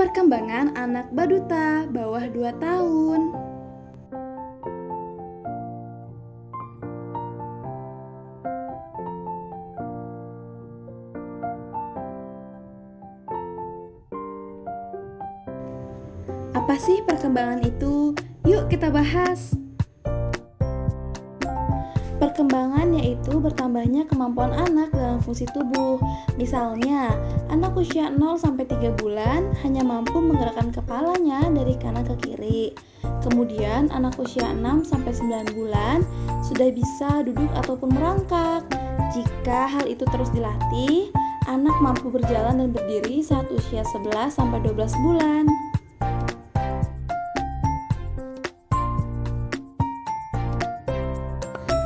Perkembangan anak baduta bawah 2 tahun. Apa sih perkembangan itu? Yuk kita bahas. Perkembangan yaitu bertambahnya kemampuan anak dalam fungsi tubuh. Misalnya, anak usia 0-3 bulan hanya mampu menggerakkan kepalanya dari kanan ke kiri. Kemudian, anak usia 6-9 bulan sudah bisa duduk ataupun merangkak. Jika hal itu terus dilatih, anak mampu berjalan dan berdiri saat usia 11-12 bulan.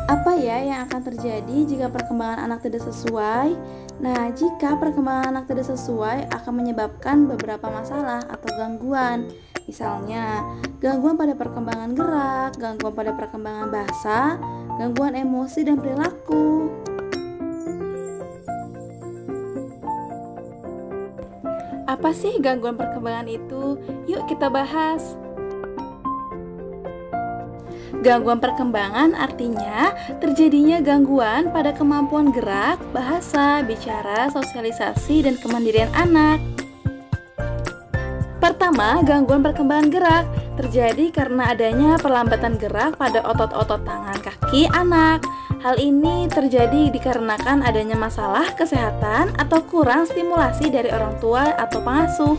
Apa ya yang akan terjadi jika perkembangan anak tidak sesuai? Nah, jika perkembangan anak tidak sesuai akan menyebabkan beberapa masalah atau gangguan. Misalnya, gangguan pada perkembangan gerak, gangguan pada perkembangan bahasa, gangguan emosi dan perilaku. Apa sih gangguan perkembangan itu? Yuk kita bahas. Gangguan perkembangan artinya terjadinya gangguan pada kemampuan gerak, bahasa, bicara, sosialisasi, dan kemandirian anak. Pertama, gangguan perkembangan gerak terjadi karena adanya perlambatan gerak pada otot-otot tangan kaki anak. Hal ini terjadi dikarenakan adanya masalah kesehatan atau kurang stimulasi dari orang tua atau pengasuh.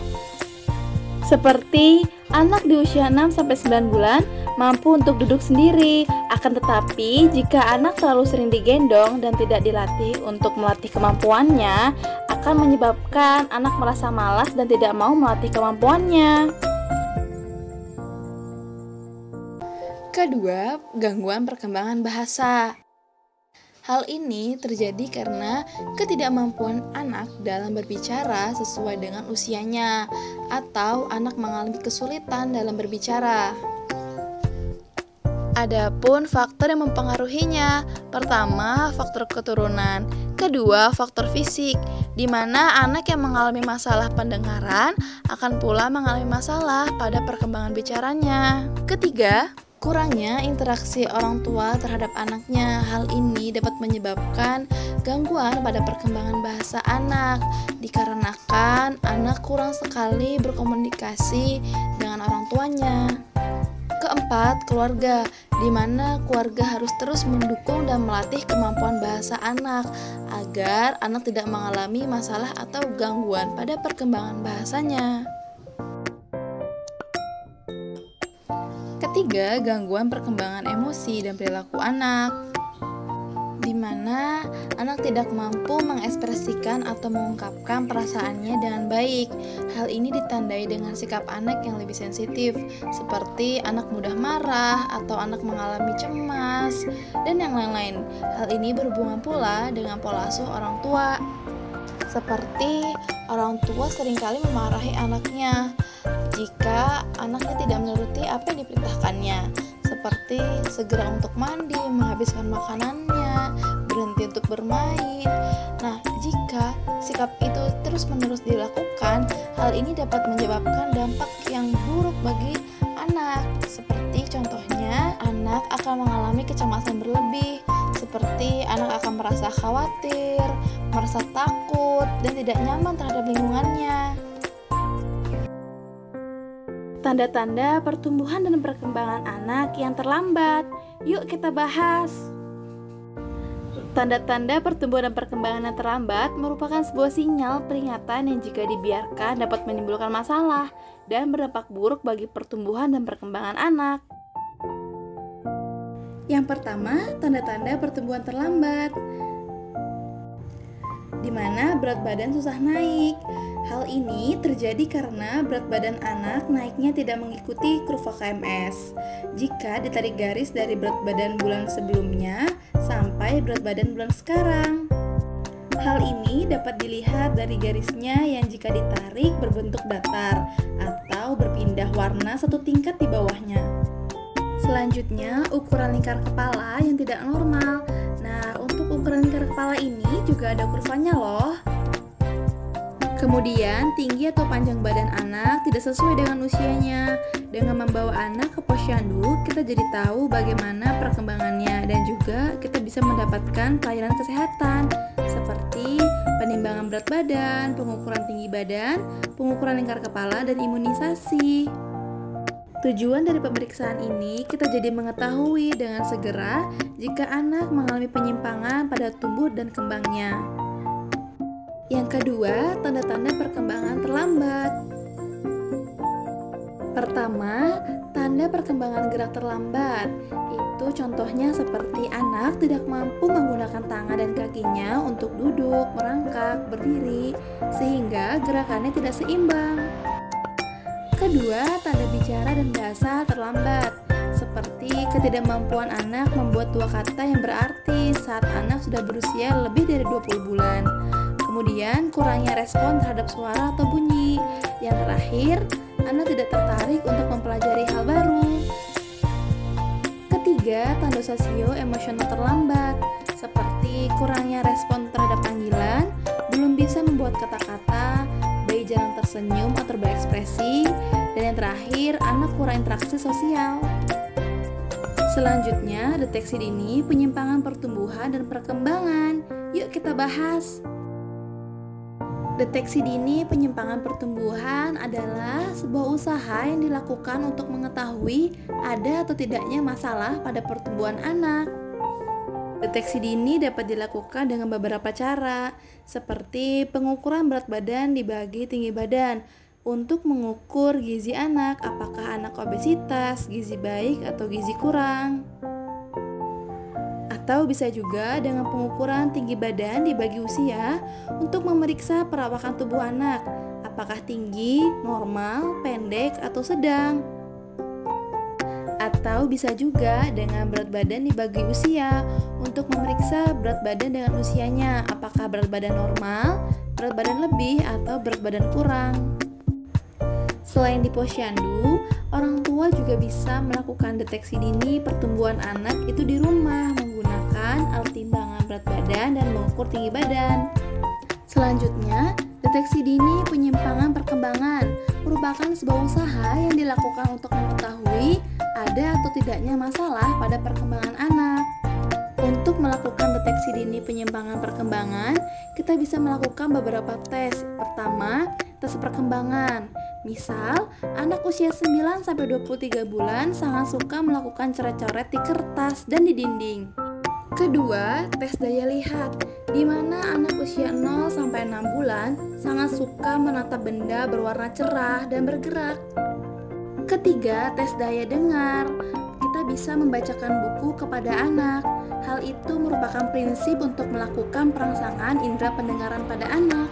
Seperti anak di usia 6-9 bulan mampu untuk duduk sendiri. Akan tetapi, jika anak terlalu sering digendong dan tidak dilatih untuk melatih kemampuannya, akan menyebabkan anak merasa malas dan tidak mau melatih kemampuannya. Kedua, gangguan perkembangan bahasa. Hal ini terjadi karena ketidakmampuan anak dalam berbicara sesuai dengan usianya, atau anak mengalami kesulitan dalam berbicara. Adapun faktor yang mempengaruhinya, pertama faktor keturunan, kedua faktor fisik, di mana anak yang mengalami masalah pendengaran akan pula mengalami masalah pada perkembangan bicaranya. Ketiga, kurangnya interaksi orang tua terhadap anaknya. Hal ini dapat menyebabkan gangguan pada perkembangan bahasa anak, dikarenakan anak kurang sekali berkomunikasi dengan orang tuanya. Keempat, keluarga, di mana keluarga harus terus mendukung dan melatih kemampuan bahasa anak agar anak tidak mengalami masalah atau gangguan pada perkembangan bahasanya. Ketiga, gangguan perkembangan emosi dan perilaku anak, di mana anak tidak mampu mengekspresikan atau mengungkapkan perasaannya dengan baik. Hal ini ditandai dengan sikap anak yang lebih sensitif, seperti anak mudah marah atau anak mengalami cemas, dan yang lain-lain. Hal ini berhubungan pula dengan pola asuh orang tua, seperti orang tua seringkali memarahi anaknya jika anaknya tidak menuruti apa yang diperintahkannya, seperti segera untuk mandi, menghabiskan makanannya, berhenti untuk bermain. Nah, jika sikap itu terus-menerus dilakukan, hal ini dapat menyebabkan dampak yang buruk bagi anak. Seperti contohnya, anak akan mengalami kecemasan berlebih, seperti anak akan merasa khawatir, merasa takut, dan tidak nyaman terhadap lingkungannya. Tanda-tanda pertumbuhan dan perkembangan anak yang terlambat. Yuk kita bahas. Tanda-tanda pertumbuhan dan perkembangan yang terlambat merupakan sebuah sinyal peringatan yang jika dibiarkan dapat menimbulkan masalah dan berdampak buruk bagi pertumbuhan dan perkembangan anak. Yang pertama, tanda-tanda pertumbuhan terlambat, di mana berat badan susah naik. Hal ini terjadi karena berat badan anak naiknya tidak mengikuti kurva KMS. Jika ditarik garis dari berat badan bulan sebelumnya sampai berat badan bulan sekarang. Hal ini dapat dilihat dari garisnya yang jika ditarik berbentuk datar atau berpindah warna satu tingkat di bawahnya. Selanjutnya, ukuran lingkar kepala yang tidak normal. Nah, untuk ukuran lingkar kepala ini juga ada kurvanya loh. Kemudian, tinggi atau panjang badan anak tidak sesuai dengan usianya. Dengan membawa anak ke posyandu, kita jadi tahu bagaimana perkembangannya dan juga kita bisa mendapatkan pelayanan kesehatan seperti penimbangan berat badan, pengukuran tinggi badan, pengukuran lingkar kepala, dan imunisasi. Tujuan dari pemeriksaan ini kita jadi mengetahui dengan segera jika anak mengalami penyimpangan pada tumbuh dan kembangnya. Yang kedua, tanda-tanda perkembangan terlambat. Pertama, tanda perkembangan gerak terlambat. Itu contohnya seperti anak tidak mampu menggunakan tangan dan kakinya untuk duduk, merangkak, berdiri, sehingga gerakannya tidak seimbang. Kedua, tanda bicara dan bahasa terlambat. Seperti ketidakmampuan anak membuat dua kata yang berarti saat anak sudah berusia lebih dari 20 bulan. Kemudian kurangnya respon terhadap suara atau bunyi. Yang terakhir, anak tidak tertarik untuk mempelajari hal baru. Ketiga, tanda sosio-emosional terlambat, seperti kurangnya respon terhadap panggilan, belum bisa membuat kata-kata, bayi jarang tersenyum atau berekspresi, dan yang terakhir, anak kurang interaksi sosial. Selanjutnya, deteksi dini penyimpangan pertumbuhan dan perkembangan. Yuk kita bahas. Deteksi dini penyimpangan pertumbuhan adalah sebuah usaha yang dilakukan untuk mengetahui ada atau tidaknya masalah pada pertumbuhan anak. Deteksi dini dapat dilakukan dengan beberapa cara, seperti pengukuran berat badan dibagi tinggi badan untuk mengukur gizi anak, apakah anak obesitas, gizi baik, atau gizi kurang. Atau bisa juga dengan pengukuran tinggi badan dibagi usia untuk memeriksa perawakan tubuh anak, apakah tinggi, normal, pendek, atau sedang. Atau bisa juga dengan berat badan dibagi usia untuk memeriksa berat badan dengan usianya, apakah berat badan normal, berat badan lebih, atau berat badan kurang. Selain di posyandu, orang tua juga bisa melakukan deteksi dini pertumbuhan anak itu di rumah menggunakan alat timbangan berat badan dan mengukur tinggi badan. Selanjutnya, deteksi dini penyimpangan perkembangan merupakan sebuah usaha yang dilakukan untuk mengetahui ada atau tidaknya masalah pada perkembangan anak. Untuk melakukan deteksi dini penyimpangan perkembangan, kita bisa melakukan beberapa tes. Pertama, tes perkembangan. Misal, anak usia 9-23 bulan sangat suka melakukan coret-coret di kertas dan di dinding. Kedua, tes daya lihat, di mana anak usia 0-6 bulan sangat suka menatap benda berwarna cerah dan bergerak. Ketiga, tes daya dengar. Kita bisa membacakan buku kepada anak. Hal itu merupakan prinsip untuk melakukan perangsangan indera pendengaran pada anak.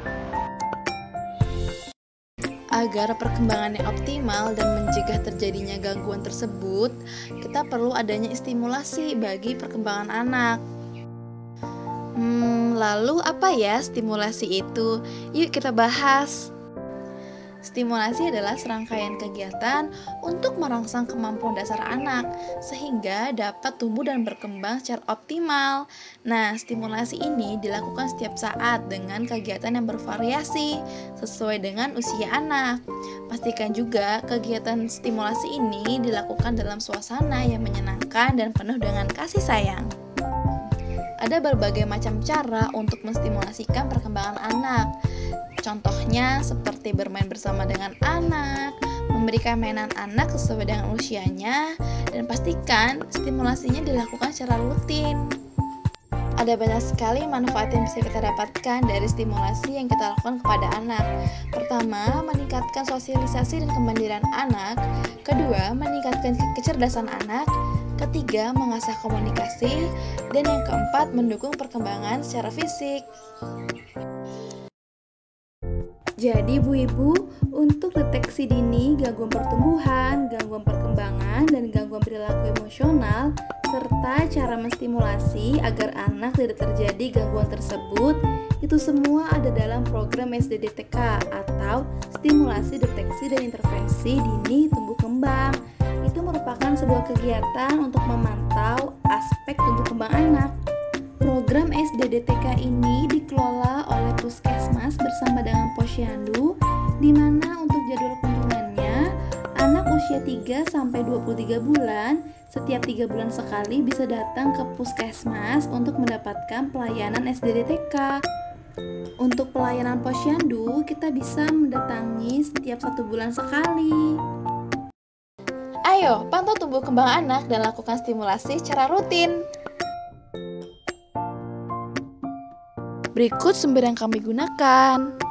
Agar perkembangannya optimal dan mencegah terjadinya gangguan tersebut, kita perlu adanya stimulasi bagi perkembangan anak. Lalu apa ya stimulasi itu? Yuk kita bahas. Stimulasi adalah serangkaian kegiatan untuk merangsang kemampuan dasar anak sehingga dapat tumbuh dan berkembang secara optimal. Nah, stimulasi ini dilakukan setiap saat dengan kegiatan yang bervariasi sesuai dengan usia anak. Pastikan juga kegiatan stimulasi ini dilakukan dalam suasana yang menyenangkan dan penuh dengan kasih sayang. Ada berbagai macam cara untuk menstimulasikan perkembangan anak. Contohnya seperti bermain bersama dengan anak, memberikan mainan anak sesuai dengan usianya, dan pastikan stimulasinya dilakukan secara rutin. Ada banyak sekali manfaat yang bisa kita dapatkan dari stimulasi yang kita lakukan kepada anak. Pertama, meningkatkan sosialisasi dan kemandirian anak. Kedua, meningkatkan kecerdasan anak. Ketiga, mengasah komunikasi. Dan yang keempat, mendukung perkembangan secara fisik. Jadi Bu-Ibu, untuk deteksi dini gangguan pertumbuhan, gangguan perkembangan, dan gangguan perilaku emosional, serta cara menstimulasi agar anak tidak terjadi gangguan tersebut, itu semua ada dalam program SDDTK atau Stimulasi Deteksi dan Intervensi Dini Tumbuh Kembang. Itu merupakan sebuah kegiatan untuk memantau aspek tumbuh kembang anak. Program SDDTK ini dikelola oleh Puskesmas bersama dengan Posyandu, di mana untuk jadwal kunjungannya, anak usia 3 sampai 23 bulan setiap 3 bulan sekali bisa datang ke Puskesmas untuk mendapatkan pelayanan SDDTK. Untuk pelayanan Posyandu, kita bisa mendatangi setiap 1 bulan sekali. Ayo, pantau tumbuh kembang anak dan lakukan stimulasi secara rutin. Berikut sumber yang kami gunakan.